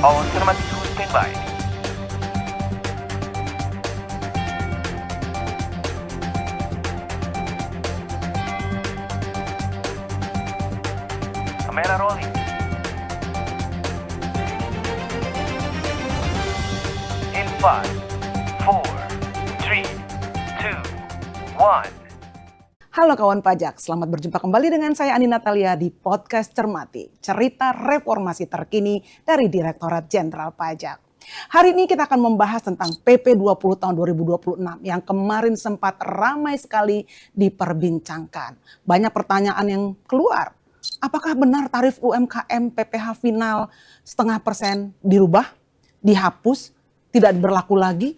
All cermati standby. Kamera rolling. In 5, 4, 3, 2, 1. Halo kawan pajak, selamat berjumpa kembali dengan saya Ani Natalia di podcast Cermati, cerita reformasi terkini dari Direktorat Jenderal Pajak. Hari ini kita akan membahas tentang PP 20 tahun 2026 yang kemarin sempat ramai sekali diperbincangkan. Banyak pertanyaan yang keluar, apakah benar tarif UMKM PPh final 0,5% dirubah, dihapus, tidak berlaku lagi?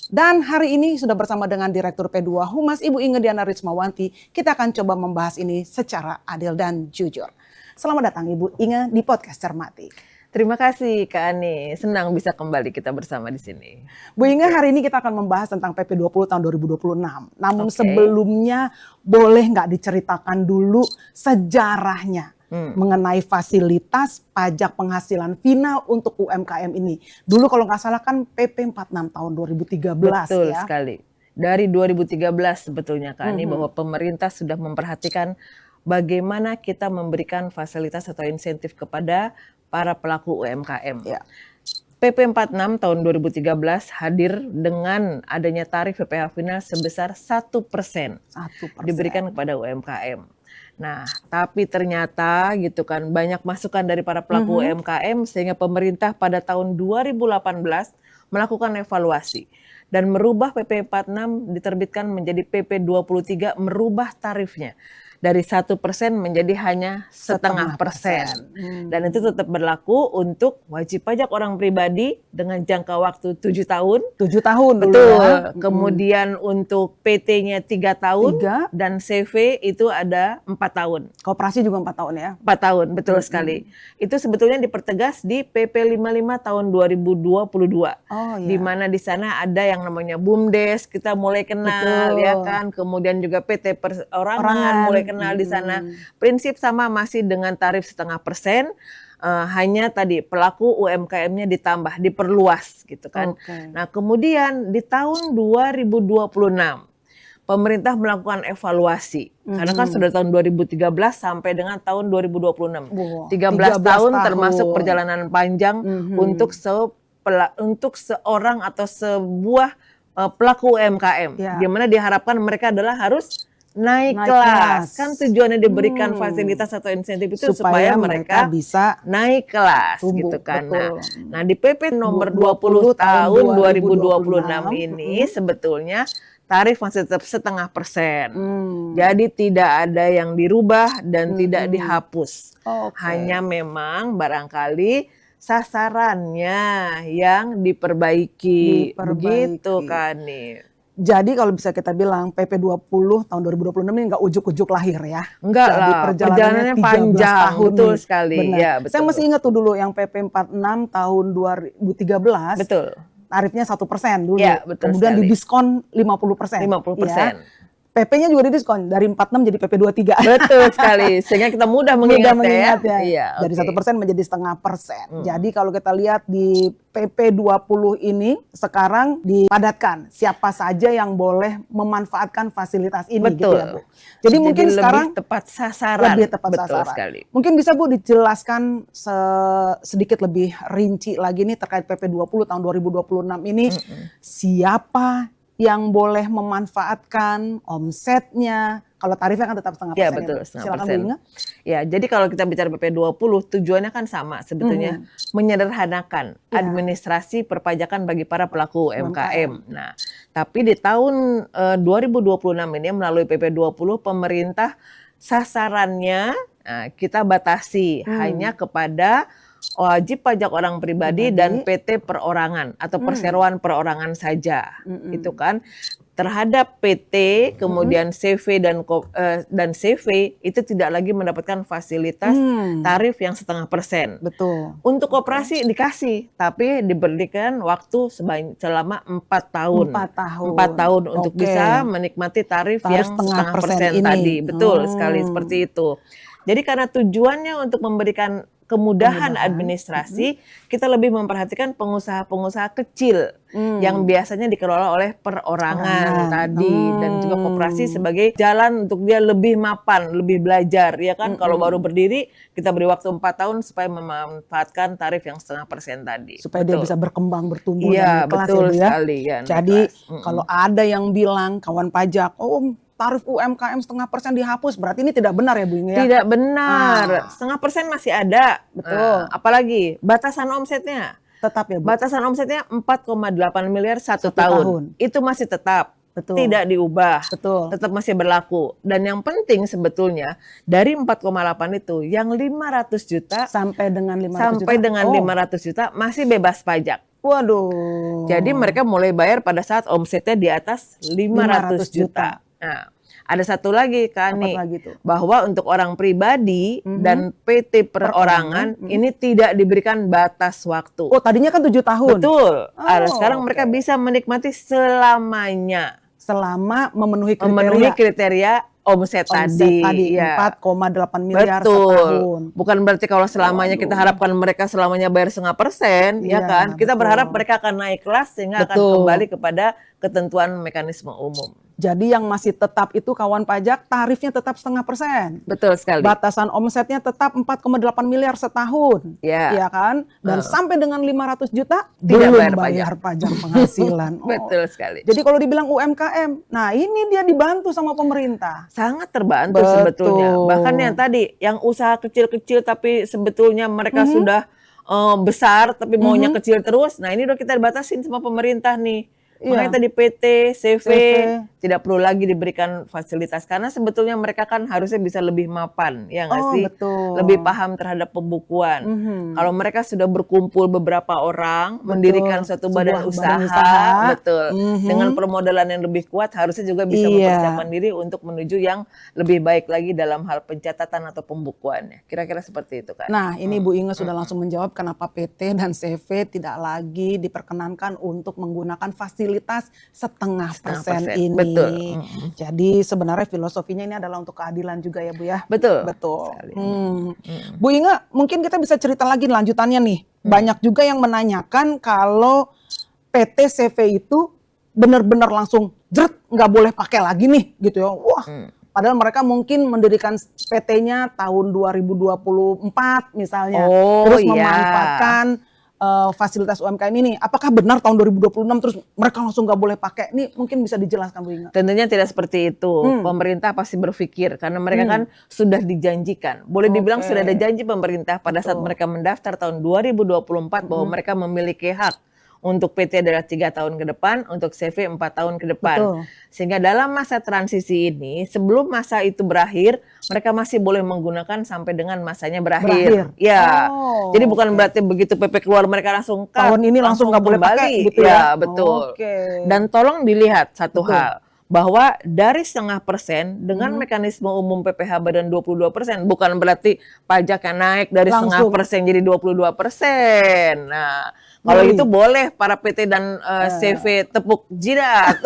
Dan hari ini sudah bersama dengan Direktur P2 Humas Ibu Inge Diana Rismawanti, kita akan coba membahas ini secara adil dan jujur. Selamat datang Ibu Inge di podcast Cermati. Terima kasih Kak Ani, senang bisa kembali kita bersama di sini. Bu Inge, hari ini kita akan membahas tentang PP 20 tahun 2026. Namun sebelumnya boleh nggak diceritakan dulu sejarahnya mengenai fasilitas pajak penghasilan final untuk UMKM ini. Dulu kalau nggak salah kan PP 46 tahun 2013. Betul ya. sekali. Dari 2013 sebetulnya Kak Ani bahwa pemerintah sudah memperhatikan bagaimana kita memberikan fasilitas atau insentif kepada para pelaku UMKM. Ya. PP 46 tahun 2013 hadir dengan adanya tarif PPh final sebesar 1% 1%. diberikan kepada UMKM. Nah, tapi ternyata gitu kan banyak masukan dari para pelaku UMKM sehingga pemerintah pada tahun 2018 melakukan evaluasi dan merubah PP 46 diterbitkan menjadi PP 23 merubah tarifnya dari 1% menjadi hanya 0,5%. Dan itu tetap berlaku untuk wajib pajak orang pribadi dengan jangka waktu 7 tahun. 7 tahun dulu Betul. ya. Kemudian untuk PT-nya 3 tahun 3. dan CV itu ada 4 tahun. Koperasi juga 4 tahun ya. 4 tahun, betul sekali. Itu sebetulnya dipertegas di PP 55 tahun 2022. Oh iya. Di mana di sana ada yang namanya BUMDes, kita mulai kenal. Betul. Ya kan. Kemudian juga PT perorangan mulai kenal di sana. Prinsip sama masih dengan tarif 0,5%. Hanya tadi pelaku UMKM-nya ditambah, diperluas gitu kan. Nah kemudian di tahun 2026 pemerintah melakukan evaluasi. Karena kan sudah tahun 2013 sampai dengan tahun 2026. 13 tahun termasuk perjalanan panjang untuk seorang atau sebuah pelaku UMKM. Di mana diharapkan mereka adalah harus naik kelas. Kan tujuannya diberikan fasilitas atau insentif itu supaya mereka bisa naik kelas gitu kan. Nah, di PP nomor 20 tahun 2026 ini sebetulnya tarif masih tetap 0,5%. Jadi tidak ada yang dirubah dan tidak dihapus. Hanya memang barangkali sasarannya yang diperbaiki. Begitu kan nih. Jadi kalau bisa kita bilang PP 20 tahun 2026 ini nggak ujuk-ujuk lahir ya. Enggak jadi lah, perjalanannya 13 panjang, tahun betul nih. sekali. Benar. Ya, betul. Saya masih ingat tuh dulu yang PP 46 tahun 2013. Betul. Tarifnya 1% dulu. Ya, betul kemudian sekali. didiskon 50%. 50%. Ya. PP-nya juga didiskon dari 46 jadi PP 23. Betul sekali. Sehingga kita mudah mengingat ya. Iya, dari 1% menjadi 0,5%. Jadi kalau kita lihat di PP 20 ini sekarang dipadatkan siapa saja yang boleh memanfaatkan fasilitas ini. Betul. Gitu ya Bu. Jadi mungkin lebih sekarang tepat sasaran. lebih tepat Betul sasaran. sekali. Mungkin bisa Bu dijelaskan sedikit lebih rinci lagi nih terkait PP 20 tahun 2026 ini siapa yang boleh memanfaatkan omsetnya. Kalau tarifnya kan tetap 0,5%. Ya betul, 0,5%. Silakan Bu Inge. Ya, jadi kalau kita bicara PP 20 tujuannya kan sama sebetulnya menyederhanakan administrasi perpajakan bagi para pelaku UMKM. Nah, tapi di tahun 2026 ini melalui PP 20 pemerintah sasarannya kita batasi hanya kepada wajib pajak orang pribadi dan PT perorangan atau perseroan perorangan saja, itu kan. Terhadap PT, kemudian CV dan CV itu tidak lagi mendapatkan fasilitas tarif yang 0,5%. Betul. Untuk koperasi dikasih, tapi diberikan waktu selama 4 tahun. 4 tahun untuk bisa menikmati tarif yang 0,5% tadi. Betul sekali seperti itu. Jadi karena tujuannya untuk memberikan kemudahan administrasi, kita lebih memperhatikan pengusaha-pengusaha kecil yang biasanya dikelola oleh perorangan tadi dan juga koperasi sebagai jalan untuk dia lebih mapan, lebih belajar, ya kan? Kalau baru berdiri, kita beri waktu 4 tahun supaya memanfaatkan tarif yang 0,5% tadi. Supaya dia bisa berkembang, bertumbuh Iya, dan naik kelas betul ya, Bu ya. sekali ya. naik Jadi kelas. kalau ada yang bilang kawan pajak, oh tarif UMKM 0,5% dihapus, berarti ini tidak benar ya Bu Inge ya? Tidak benar, 0,5% masih ada. Betul. Apalagi batasan omsetnya. Tetap ya Bu? Batasan omsetnya 4,8 miliar satu tahun. tahun. Itu masih tetap. Betul. Tidak diubah. Betul. Tetap masih berlaku. Dan yang penting sebetulnya dari 4,8 itu yang 500 juta Sampai dengan 500 sampai juta? dengan 500 juta masih bebas pajak. Waduh. Jadi mereka mulai bayar pada saat omsetnya di atas 500 juta. Nah, ada satu lagi Kak Ani, lagi tuh? bahwa untuk orang pribadi dan PT perorangan ini tidak diberikan batas waktu. Oh tadinya kan 7 tahun? Betul. Oh, Sekarang mereka bisa menikmati selamanya. Selama memenuhi Memenuhi kriteria kriteria omset tadi. Ya. 4,8 miliar Betul. setahun. Bukan berarti kalau selamanya kita harapkan mereka selamanya bayar 0,5%, ya Iya, kan? Kita betul. berharap mereka akan naik kelas sehingga akan Betul. kembali kepada ketentuan mekanisme umum. Jadi yang masih tetap itu kawan pajak tarifnya tetap 0,5%. Betul sekali. Batasan omsetnya tetap 4,8 miliar setahun. Ya. Iya kan? Dan sampai dengan 500 juta Tidak belum bayar bayar pajak penghasilan. Oh. Betul sekali. Jadi kalau dibilang UMKM, nah ini dia dibantu sama pemerintah. Sangat terbantu Betul. sebetulnya. Bahkan yang tadi, yang usaha kecil-kecil tapi sebetulnya mereka sudah besar tapi maunya kecil terus. Nah ini udah kita batasin sama pemerintah nih. Makanya tadi PT, CV, tidak perlu lagi diberikan fasilitas. Karena sebetulnya mereka kan harusnya bisa lebih mapan, ya nggak sih? Betul. Lebih paham terhadap pembukuan. Kalau mereka sudah berkumpul beberapa orang, mendirikan suatu badan usaha, betul. Dengan permodalan yang lebih kuat, harusnya juga bisa mempersiapkan diri untuk menuju yang lebih baik lagi dalam hal pencatatan atau pembukuannya. Kira-kira seperti itu kan? Nah ini Bu Inge sudah langsung menjawab kenapa PT dan CV tidak lagi diperkenankan untuk menggunakan fasilitas 0,5% ini. Betul. Jadi sebenarnya filosofinya ini adalah untuk keadilan juga ya Bu ya? Betul. Betul. Bu Inge mungkin kita bisa cerita lagi lanjutannya nih. Banyak juga yang menanyakan kalau PT CV itu benar-benar langsung jret nggak boleh pakai lagi nih gitu ya. Wah. Padahal mereka mungkin mendirikan PT-nya tahun 2024 misalnya. Terus memanfaatkan fasilitas UMKM ini. Apakah benar tahun 2026 terus mereka langsung nggak boleh pakai? Ini mungkin bisa dijelaskan Bu Inge. Tentunya tidak seperti itu. Pemerintah pasti berpikir karena mereka kan sudah dijanjikan. Boleh dibilang sudah ada janji pemerintah pada saat mereka mendaftar tahun 2024 bahwa mereka memiliki hak. Untuk PT adalah 3 tahun ke depan, untuk CV 4 tahun ke depan. Betul. Sehingga dalam masa transisi ini, sebelum masa itu berakhir, mereka masih boleh menggunakan sampai dengan masanya berakhir. Ya, jadi bukan berarti begitu PP keluar mereka langsung tahun ini langsung nggak boleh pakai gitu ya? Ya, betul. Dan tolong dilihat satu hal. Bahwa dari 0,5% dengan mekanisme umum PPh Badan 22%, bukan berarti pajaknya naik dari 0,5% jadi 22%. Nah, kalau itu boleh para PT dan CV tepuk jidat.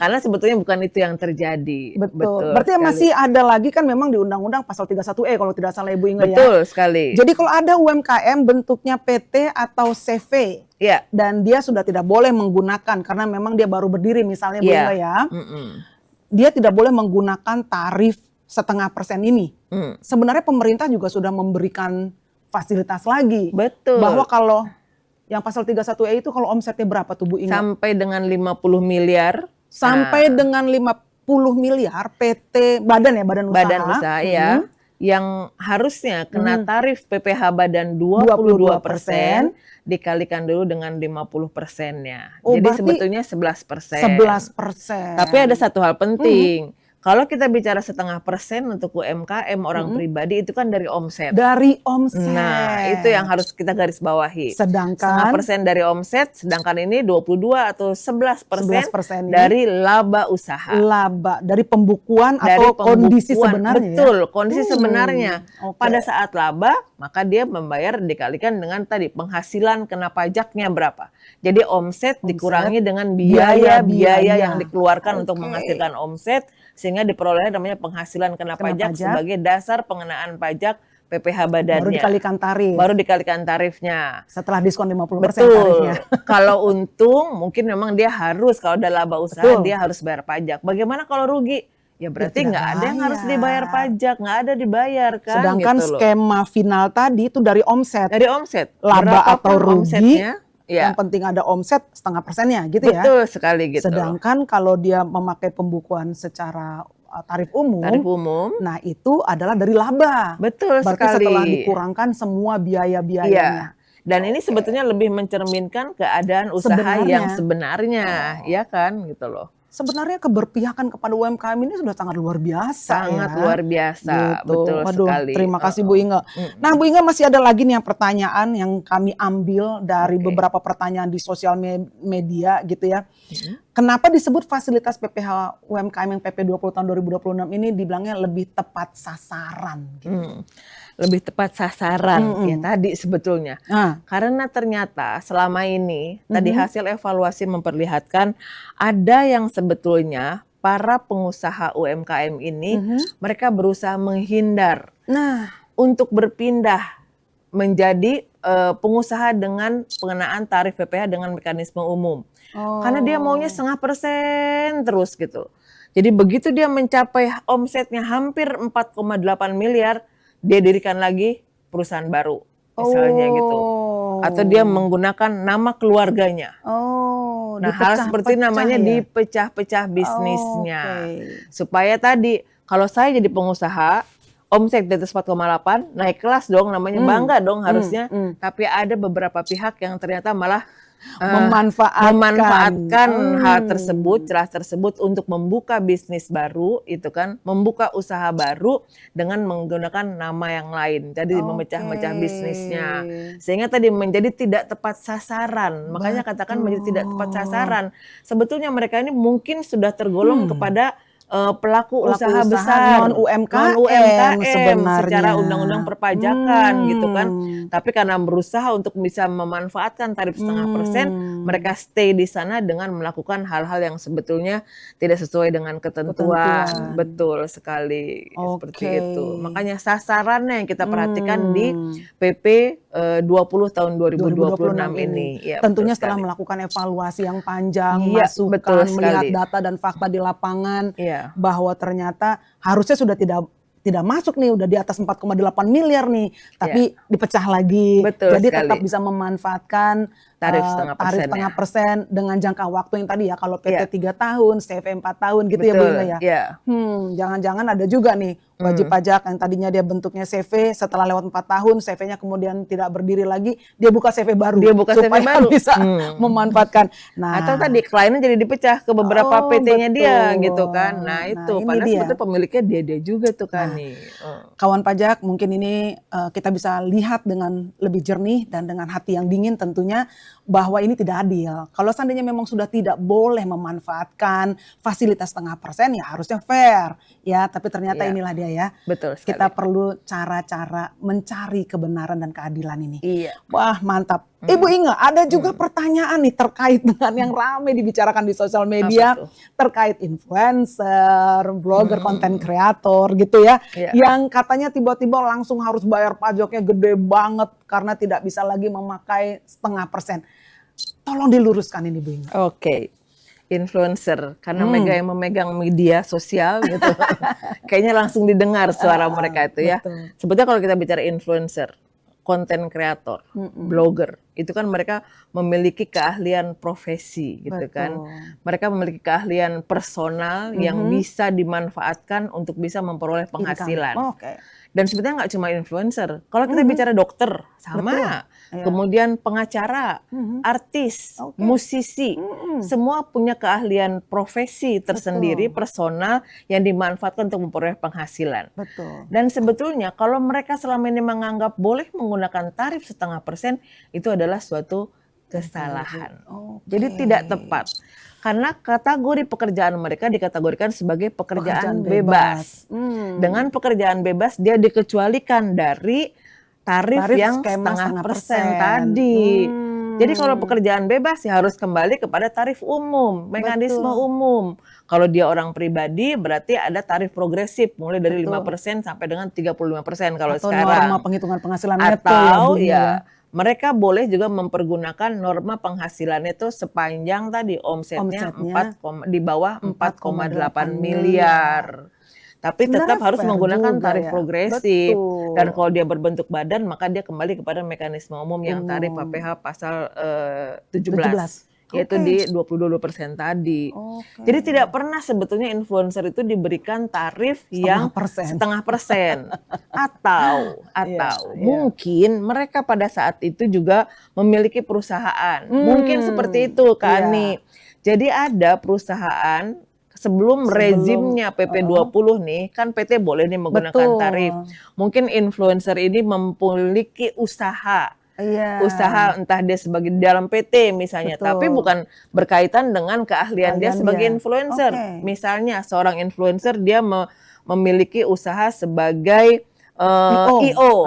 Karena sebetulnya bukan itu yang terjadi. Betul. Berarti sekali. masih ada lagi kan memang di Undang-Undang Pasal 31E kalau tidak salah Ibu Inge ya. Betul sekali. Jadi kalau ada UMKM bentuknya PT atau CV, ya. Dan dia sudah tidak boleh menggunakan karena memang dia baru berdiri misalnya Bu Inge ya. Dia tidak boleh menggunakan tarif 0,5% ini. Sebenarnya pemerintah juga sudah memberikan fasilitas lagi. Betul. Bahwa kalau yang pasal 31E itu kalau omsetnya berapa tuh Bu Inge? Sampai dengan 50 miliar. Sampai dengan 50 miliar PT badan usaha. Badan usaha ya. Yang harusnya kena tarif PPh Badan 22%, dikalikan dulu dengan 50%-nya. Jadi sebetulnya 11%. 11%. Tapi ada satu hal penting. Kalau kita bicara 0,5% untuk UMKM orang pribadi itu kan dari omset. Dari omset. Nah, itu yang harus kita garis bawahi. Sedangkan 0,5% dari omset, sedangkan ini 22 atau 11% 11% dari laba usaha. Laba dari pembukuan Dari atau kondisi pembukuan. sebenarnya. Betul, kondisi sebenarnya. Oke. Pada saat laba, maka dia membayar dikalikan dengan tadi penghasilan kena pajaknya berapa. Jadi omset dikurangi dengan biaya-biaya yang dikeluarkan untuk menghasilkan omset, sehingga diperoleh namanya penghasilan kena pajak sebagai dasar pengenaan pajak PPh badannya. Baru dikalikan tarifnya. Setelah diskon 50% Betul. tarifnya. Kalau untung mungkin memang dia harus, kalau udah laba usaha Betul. dia harus bayar pajak. Bagaimana kalau rugi? Ya berarti tidak nggak ada yang harus bayar. dibayar pajak, nggak ada dibayar kan. Sedangkan gitu loh. skema final tadi itu dari omset. Dari omset. Laba Berapapun atau rugi, omsetnya, ya. yang penting ada omset 0,5% gitu ya. Betul sekali gitu. Sedangkan kalau dia memakai pembukuan secara tarif umum, nah itu adalah dari laba. Betul Berarti sekali. setelah dikurangkan semua biaya-biayanya. Iya. Dan ini sebetulnya lebih mencerminkan keadaan usaha yang sebenarnya, ya kan, gitu loh. Sebenarnya keberpihakan kepada UMKM ini sudah sangat luar biasa. Sangat luar biasa, gitu. betul sekali. Terima kasih Bu Inge. Nah Bu Inge, masih ada lagi nih yang pertanyaan yang kami ambil dari beberapa pertanyaan di sosial media gitu ya. Kenapa disebut fasilitas PPh UMKM yang PP 20 tahun 2026 ini dibilangnya lebih tepat sasaran? Gitu. Lebih tepat sasaran ya tadi sebetulnya. Karena ternyata selama ini tadi hasil evaluasi memperlihatkan ada yang sebetulnya para pengusaha UMKM ini mereka berusaha menghindar untuk berpindah menjadi pengusaha dengan pengenaan tarif PPh dengan mekanisme umum. Karena dia maunya 0,5% terus gitu. Jadi begitu dia mencapai omsetnya hampir 4,8 miliar, dia dirikan lagi perusahaan baru, misalnya gitu. Atau dia menggunakan nama keluarganya. Nah, hal seperti namanya dipecah-pecah bisnisnya. Supaya tadi, kalau saya jadi pengusaha, omset di atas 4,8, naik kelas dong, namanya bangga dong harusnya. Tapi ada beberapa pihak yang ternyata malah memanfaatkan hal tersebut, celah tersebut untuk membuka bisnis baru, itu kan, membuka usaha baru dengan menggunakan nama yang lain. Jadi memecah-mecah bisnisnya, sehingga tadi menjadi tidak tepat sasaran. Makanya katakan menjadi tidak tepat sasaran. Sebetulnya mereka ini mungkin sudah tergolong kepada pelaku usaha besar, non-UMKM sebenarnya. Secara undang-undang perpajakan gitu kan. Tapi karena berusaha untuk bisa memanfaatkan tarif 0,5%, mereka stay di sana dengan melakukan hal-hal yang sebetulnya tidak sesuai dengan ketentuan. Betul sekali, seperti itu. Makanya sasarannya yang kita perhatikan di PP 20 tahun 2026 ini. Ya, tentunya setelah melakukan evaluasi yang panjang, masukan, melihat data dan fakta di lapangan, bahwa ternyata harusnya sudah tidak masuk nih, udah di atas 4,8 miliar nih, tapi dipecah lagi. Jadi tetap bisa memanfaatkan tarif 0,5% dengan jangka waktu yang tadi ya, kalau PT 3 tahun, CV 4 tahun gitu ya Bu Inge ya. Jangan-jangan ada juga nih wajib pajak yang tadinya dia bentuknya CV, setelah lewat 4 tahun CV-nya kemudian tidak berdiri lagi, dia buka CV baru. Supaya bisa memanfaatkan. Nah, atau tadi kliennya jadi dipecah ke beberapa PT-nya dia gitu kan. Nah itu, padahal sebetulnya pemiliknya dia juga tuh kan nih. Kawan pajak, mungkin ini kita bisa lihat dengan lebih jernih dan dengan hati yang dingin tentunya, bahwa ini tidak adil. Kalau seandainya memang sudah tidak boleh memanfaatkan fasilitas 0,5%, ya harusnya fair ya. Tapi ternyata inilah dia ya. Betul sekali. Kita perlu cara-cara mencari kebenaran dan keadilan ini. Iya. Wah mantap. Ibu Inge, ada juga pertanyaan nih terkait dengan yang ramai dibicarakan di sosial media, terkait influencer, blogger, konten kreator gitu ya, yang katanya tiba-tiba langsung harus bayar pajaknya gede banget karena tidak bisa lagi memakai 0,5%. Tolong diluruskan ini Bu Inge. Influencer, karena yang memegang media sosial gitu, kayaknya langsung didengar suara mereka itu ya. Sebetulnya kalau kita bicara influencer, konten kreator, blogger, itu kan mereka memiliki keahlian profesi gitu kan. Mereka memiliki keahlian personal yang bisa dimanfaatkan untuk bisa memperoleh penghasilan. Dan sebetulnya nggak cuma influencer. Kalau kita bicara dokter, sama. Kemudian pengacara, artis, musisi, semua punya keahlian profesi tersendiri, personal, yang dimanfaatkan untuk memperoleh penghasilan. Dan sebetulnya kalau mereka selama ini menganggap boleh menggunakan tarif 0,5%, itu adalah suatu kesalahan. Jadi tidak tepat. Karena kategori pekerjaan mereka dikategorikan sebagai pekerjaan bebas. Dengan pekerjaan bebas dia dikecualikan dari tarif yang 0,5% tadi. Jadi kalau pekerjaan bebas ya harus kembali kepada tarif umum, mekanisme Betul. umum. Kalau dia orang pribadi berarti ada tarif progresif mulai dari Betul. 5% sampai dengan 35% kalau Atau sekarang. norma penghitungan penghasilan neto Atau Bu ya mereka boleh juga mempergunakan norma penghasilan itu sepanjang tadi omsetnya Omsetnya 4, di bawah 4,8 4,8 miliar. Tapi tetap Sebenarnya harus fair menggunakan juga tarif ya. progresif. Betul. Dan kalau dia berbentuk badan maka dia kembali kepada mekanisme umum yang tarif Umum. PPh pasal 17. Yaitu Oke. di 22% tadi. Oke. Jadi tidak pernah sebetulnya influencer itu diberikan tarif yang setengah persen. Atau Iya. mungkin mereka pada saat itu juga memiliki perusahaan. Mungkin seperti itu Kak Iya. Ani. Jadi ada perusahaan sebelum rezimnya PP 20 nih, kan PT boleh nih menggunakan Betul. tarif. Mungkin influencer ini memiliki usaha. Iya. Usaha entah dia sebagai dalam PT misalnya, Betul. tapi bukan berkaitan dengan keahlian dia Keahlian sebagai dia. influencer. Oke. Misalnya seorang influencer dia memiliki usaha sebagai IO.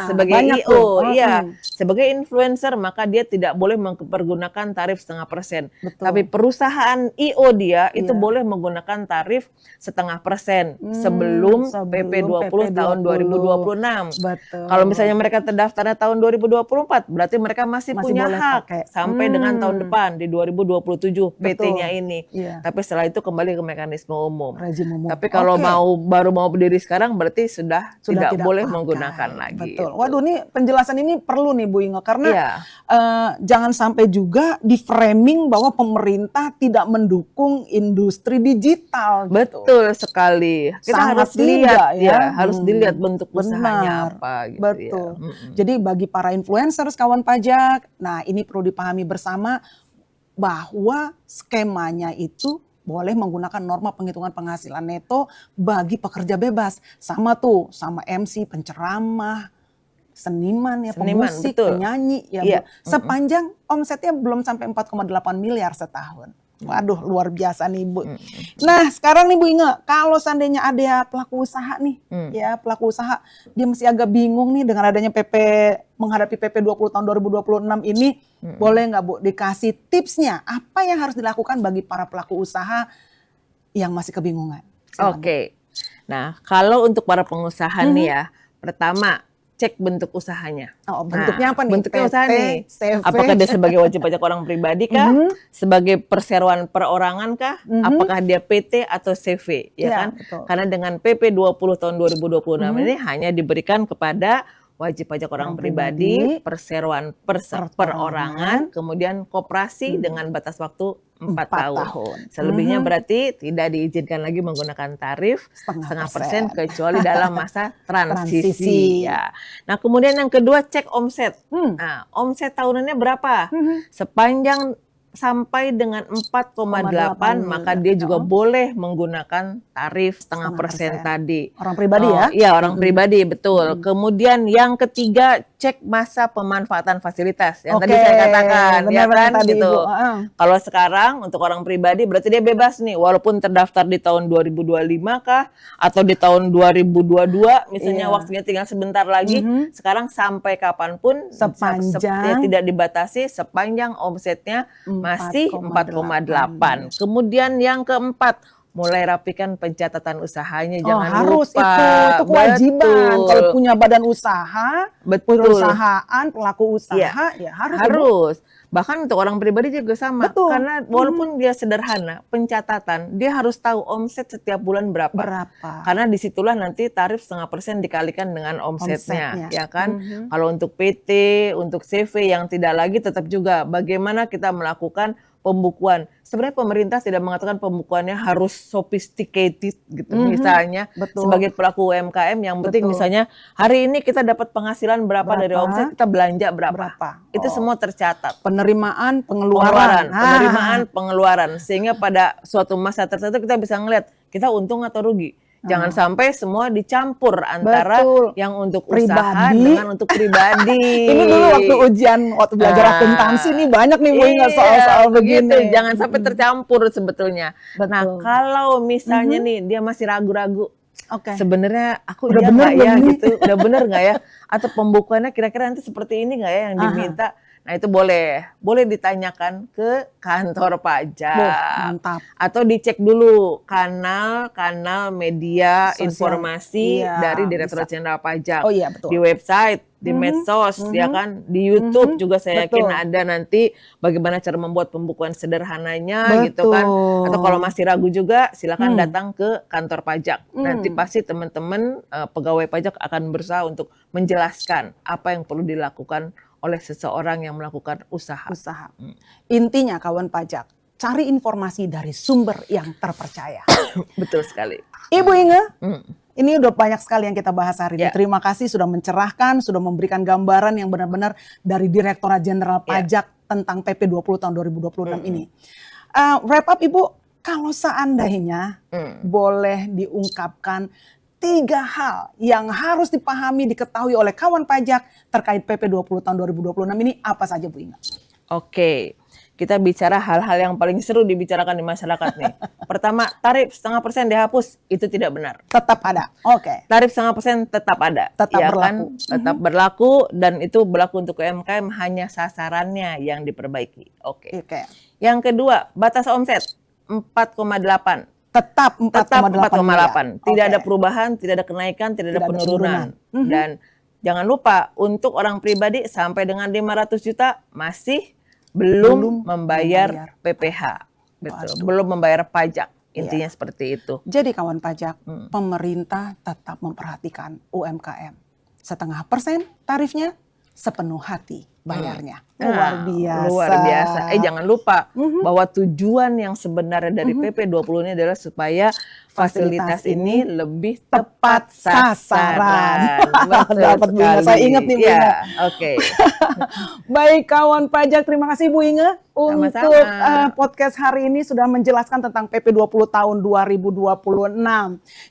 Sebagai banyak IO, tuh. iya. Sebagai influencer maka dia tidak boleh mempergunakan tarif 0,5%. Betul. Tapi perusahaan IO dia itu Iya. boleh menggunakan tarif 0,5% sebelum PP 20 tahun 2026. Betul. Kalau misalnya mereka terdaftarnya tahun 2024, berarti mereka masih punya boleh hak pakai. sampai dengan tahun depan di 2027 PT-nya ini. Iya. Tapi setelah itu kembali ke mekanisme umum. Rezim umum. Tapi kalau Oke. baru mau berdiri sekarang berarti sudah tidak boleh pakai. menggunakan lagi. Betul. Itu. Waduh, nih penjelasan ini perlu nih Bu Inge karena Iya. jangan sampai juga di framing bahwa pemerintah tidak mendukung industri digital. Gitu. Betul sekali. Kita Sangat harus lihat tidak, ya. harus dilihat bentuk Benar. usahanya apa gitu Betul. ya. Jadi bagi para influencers, kawan pajak, nah ini perlu dipahami bersama bahwa skemanya itu boleh menggunakan norma penghitungan penghasilan neto bagi pekerja bebas. Sama tuh, sama MC, penceramah, seniman ya, Seniman, pemusik, betul. penyanyi ya Iya. Bu. Sepanjang omsetnya belum sampai 4,8 miliar setahun. Waduh, luar biasa nih Bu. Nah sekarang nih Bu Inge, kalau seandainya ada pelaku usaha nih, ya pelaku usaha, dia masih agak bingung nih dengan adanya menghadapi PP 20 tahun 2026 ini, boleh nggak Bu dikasih tipsnya, apa yang harus dilakukan bagi para pelaku usaha yang masih kebingungan? Silakan, Bu. Oke. Nah, kalau untuk para pengusaha nih ya, pertama cek bentuk usahanya. Oh, bentuknya apa nih? Bentuknya PT, usaha nih. CV? Apakah dia sebagai wajib pajak orang pribadi kah? Sebagai perseroan perorangan kah? Apakah dia PT atau CV? Ya Iya, kan? betul. Karena dengan PP 20 tahun 2026 ini hanya diberikan kepada wajib pajak orang pribadi, perseroan perorangan, kemudian koperasi dengan batas waktu 4 tahun. Selebihnya berarti tidak diizinkan lagi menggunakan tarif setengah persen kecuali dalam masa transisi. Ya. Nah kemudian yang kedua cek omset. Nah omset tahunannya berapa? Sepanjang sampai dengan 4,8 maka dia juga boleh menggunakan tarif setengah persen tadi. Orang pribadi ya? Iya orang pribadi betul. Kemudian yang ketiga cek masa pemanfaatan fasilitas yang tadi saya katakan, ya kan tadi, gitu. Ibu. Kalau sekarang untuk orang pribadi berarti dia bebas nih, walaupun terdaftar di tahun 2025 kah atau di tahun 2022, misalnya waktunya tinggal sebentar lagi. Sekarang sampai kapanpun sepanjang tidak dibatasi sepanjang omsetnya masih 4,8. Kemudian yang keempat, mulai rapikan pencatatan usahanya, jangan harus lupa. itu kewajiban. Betul. Kalau punya badan usaha, perusahaan, pelaku usaha, ya harus. Bahkan untuk orang pribadi juga sama. Betul. Karena walaupun dia sederhana, pencatatan, dia harus tahu omset setiap bulan berapa. Karena disitulah nanti tarif setengah persen dikalikan dengan omsetnya. Ya kan? Kalau untuk PT, untuk CV yang tidak lagi tetap juga bagaimana kita melakukan pembukuan. Sebenarnya pemerintah tidak mengatakan pembukuannya harus sophisticated gitu. Misalnya sebagai pelaku UMKM yang penting misalnya hari ini kita dapat penghasilan berapa dari omset, kita belanja berapa. Itu semua tercatat. Penerimaan, pengeluaran. Pengeluaran. Sehingga pada suatu masa tertentu kita bisa ngeliat kita untung atau rugi. Jangan sampai semua dicampur antara yang untuk usaha dengan untuk pribadi. Ini dulu waktu belajar akuntansi nih banyak nih Bu Inge soal-soal begini. Jangan sampai tercampur sebetulnya. Nah kalau misalnya nih dia masih ragu-ragu, sebenarnya aku udah bener nggak ya gitu, udah bener nggak ya? Atau pembukuannya kira-kira nanti seperti ini nggak ya yang diminta? Nah itu boleh ditanyakan ke kantor pajak. Mantap. Atau dicek dulu kanal media Sosial. informasi Iya, dari Direktorat bisa. Jenderal Pajak. Oh iya, betul. Di website, di medsos, ya kan, di YouTube juga saya yakin Betul. ada nanti bagaimana cara membuat pembukuan sederhananya gitu kan. Atau kalau masih ragu juga silakan datang ke kantor pajak. Nanti pasti teman-teman pegawai pajak akan berusaha untuk menjelaskan apa yang perlu dilakukan oleh seseorang yang melakukan usaha. Intinya kawan pajak, cari informasi dari sumber yang terpercaya. Betul sekali. Ibu Inge, ini udah banyak sekali yang kita bahas hari ini. Ya. Terima kasih sudah mencerahkan, sudah memberikan gambaran yang benar-benar dari Direktorat Jenderal Pajak tentang PP 20 tahun 2026 ini. Wrap up Ibu, kalau seandainya boleh diungkapkan 3 hal yang harus dipahami, diketahui oleh kawan pajak terkait PP 20 tahun 2026 ini, apa saja Bu Inge? Oke, kita bicara hal-hal yang paling seru dibicarakan di masyarakat nih. Pertama, tarif 0,5% dihapus, itu tidak benar. Tetap ada. Oke. Tarif 0,5% tetap ada. Tetap ya berlaku. Kan? Tetap berlaku dan itu berlaku untuk UMKM, hanya sasarannya yang diperbaiki. Oke. Yang kedua, batas omset 4,8. Tetap 4,8. Tidak Oke. ada perubahan, tidak ada kenaikan, tidak ada Tidak ada penurunan. Dan jangan lupa untuk orang pribadi sampai dengan 500 juta masih belum membayar PPh. Betul, belum membayar pajak. Intinya seperti itu. Jadi kawan pajak, pemerintah tetap memperhatikan UMKM. 0,5% tarifnya, sepenuh hati bayarnya. Luar biasa. Luar biasa. Jangan lupa bahwa tujuan yang sebenarnya dari PP 20 ini adalah supaya fasilitas ini lebih tepat sasaran. Betul Dapat Bu Inge, sekali. saya ingat nih Bu Inge. Ya, oke. Baik kawan pajak, terima kasih Bu Inge untuk Sama-sama. podcast hari ini sudah menjelaskan tentang PP 20 tahun 2026.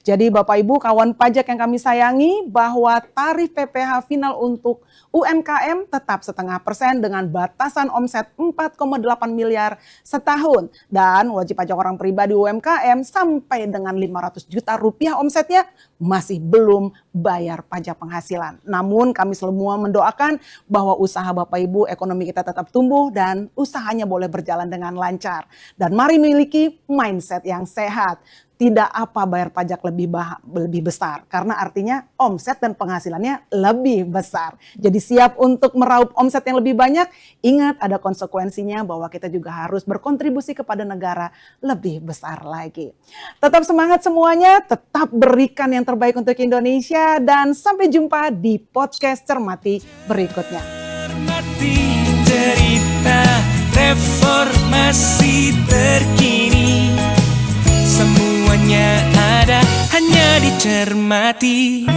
Jadi Bapak Ibu kawan pajak yang kami sayangi, bahwa tarif PPh final untuk UMKM tetap 0,5% dengan batasan omset 4,8 miliar setahun. Dan wajib pajak orang pribadi UMKM sampai dengan 500 juta rupiah omsetnya masih belum bayar pajak penghasilan. Namun kami semua mendoakan bahwa usaha Bapak Ibu, ekonomi kita tetap tumbuh dan usahanya boleh berjalan dengan lancar. Dan mari miliki mindset yang sehat. Tidak apa bayar pajak lebih besar, karena artinya omset dan penghasilannya lebih besar. Jadi siap untuk meraup omset yang lebih banyak. Ingat ada konsekuensinya bahwa kita juga harus berkontribusi kepada negara lebih besar lagi. Tetap semangat semuanya, tetap berikan yang terbaik untuk Indonesia, dan sampai jumpa di podcast Cermati berikutnya. Cermati cerita reformasi terkini. Semuanya ada hanya di Cermati.